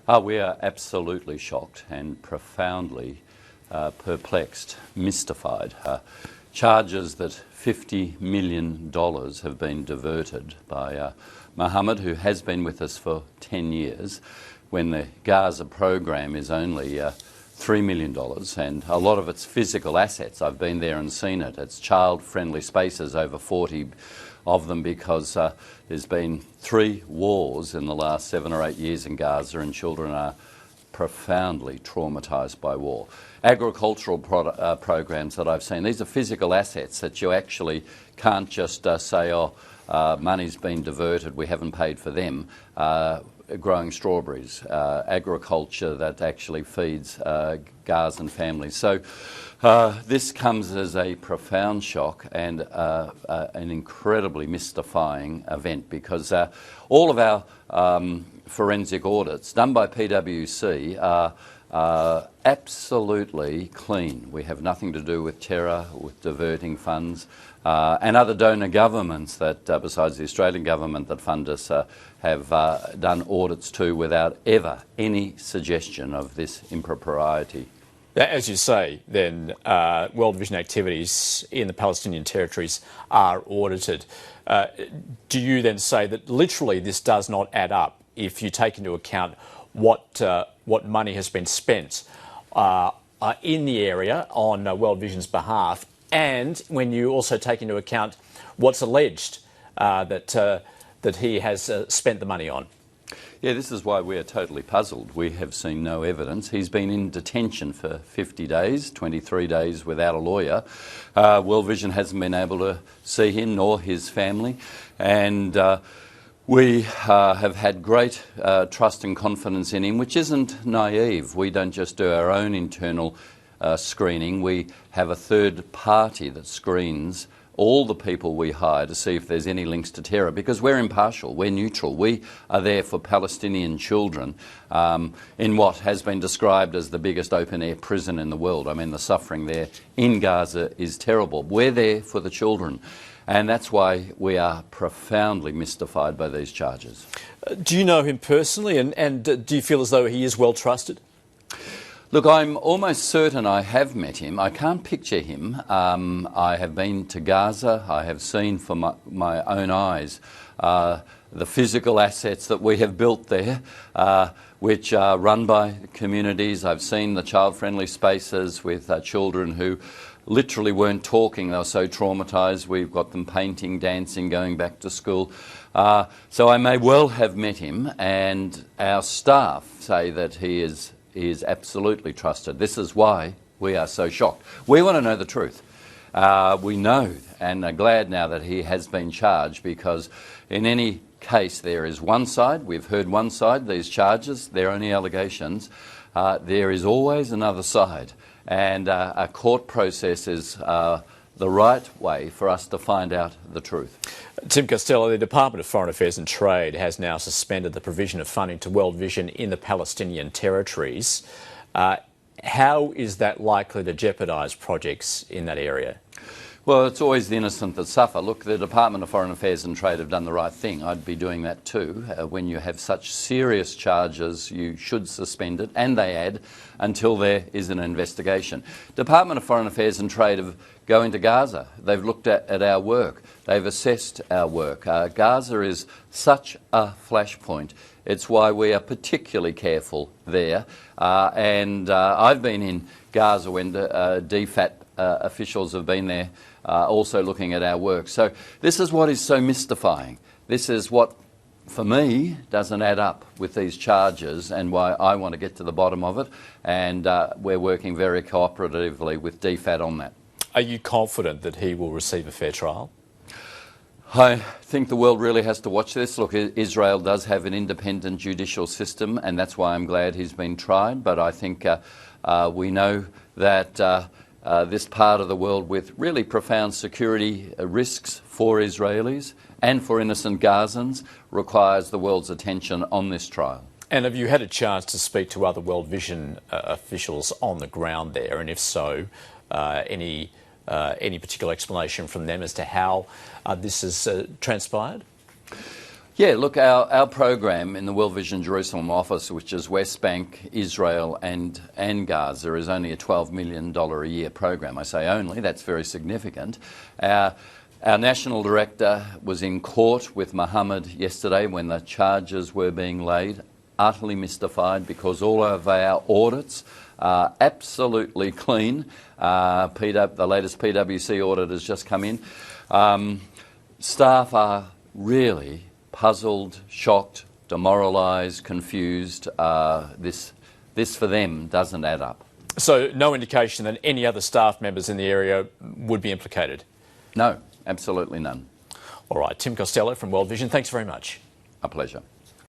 We are absolutely shocked and profoundly perplexed, mystified. Charges that $50 million have been diverted by Mohammed, who has been with us for 10 years, when the Gaza program is only $3 million, and a lot of it's physical assets. I've been there and seen it. It's child-friendly spaces, over 40 of them, because there's been 3 wars in the last 7 or 8 years in Gaza, and children are profoundly traumatised by war. Agricultural programs that I've seen, these are physical assets that you actually can't just say, oh, money's been diverted, we haven't paid for them. Growing strawberries, agriculture that actually feeds Gazan families. So this comes as a profound shock and an incredibly mystifying event, because all of our forensic audits done by PwC are absolutely clean. We have nothing to do with terror, with diverting funds, and other donor governments that, besides the Australian government that fund us, have done audits too, without ever any suggestion of this impropriety. As you say, then, World Vision activities in the Palestinian territories are audited. Do you then say that literally this does not add up if you take into account what money has been spent in the area on World Vision's behalf, and when you also take into account what's alleged that he has spent the money on? Yeah, this is why we are totally puzzled. We have seen no evidence. He's been in detention for 50 days, 23 days without a lawyer. World Vision hasn't been able to see him nor his family, and we have had great trust and confidence in him, which isn't naive. We don't just do our own internal screening. We have a third party that screens all the people we hire to see if there's any links to terror, because we're impartial, we're neutral. We are there for Palestinian children in what has been described as the biggest open-air prison in the world. I mean, the suffering there in Gaza is terrible. We're there for the children, and that's why we are profoundly mystified by these charges. Do you know him personally, and do you feel as though he is well trusted? Look, I'm almost certain I have met him. I can't picture him. I have been to Gaza. I have seen for my own eyes the physical assets that we have built there, which are run by communities. I've seen the child-friendly spaces with children who literally weren't talking. They were so traumatised. We've got them painting, dancing, going back to school. So I may well have met him, and our staff say that he is absolutely trusted. This is why we are so shocked. We want to know the truth. We know and are glad now that he has been charged, because in any case there is one side. We've heard one side, these charges, they're only allegations. There is always another side, and a court process is the right way for us to find out the truth. Tim Costello, the Department of Foreign Affairs and Trade has now suspended the provision of funding to World Vision in the Palestinian territories. How is that likely to jeopardise projects in that area? Well, it's always the innocent that suffer. Look, the Department of Foreign Affairs and Trade have done the right thing. I'd be doing that too. When you have such serious charges, you should suspend it, and they add, until there is an investigation. Department of Foreign Affairs and Trade have going to Gaza. They've looked at our work. They've assessed our work. Gaza is such a flashpoint. It's why we are particularly careful there. And I've been in Gaza when DFAT officials have been there, also looking at our work. So this is what is so mystifying. This is what, for me, doesn't add up with these charges, and why I want to get to the bottom of it. And we're working very cooperatively with DFAT on that. Are you confident that he will receive a fair trial? I think the world really has to watch this. Look, Israel does have an independent judicial system, and that's why I'm glad he's been tried. But I think we know that this part of the world, with really profound security risks for Israelis and for innocent Gazans, requires the world's attention on this trial. And have you had a chance to speak to other World Vision officials on the ground there? And if so, any particular explanation from them as to how this has transpired? Yeah, look, our program in the World Vision Jerusalem office, which is West Bank, Israel and Gaza, is only a $12 million a year program. I say only, that's very significant. Our National Director was in court with Mohammed yesterday when the charges were being laid, utterly mystified because all of our audits are absolutely clean. The latest PwC audit has just come in. Staff are really puzzled, shocked, demoralised, confused. This for them doesn't add up. So no indication that any other staff members in the area would be implicated? No, absolutely none. All right, Tim Costello from World Vision, thanks very much. A pleasure.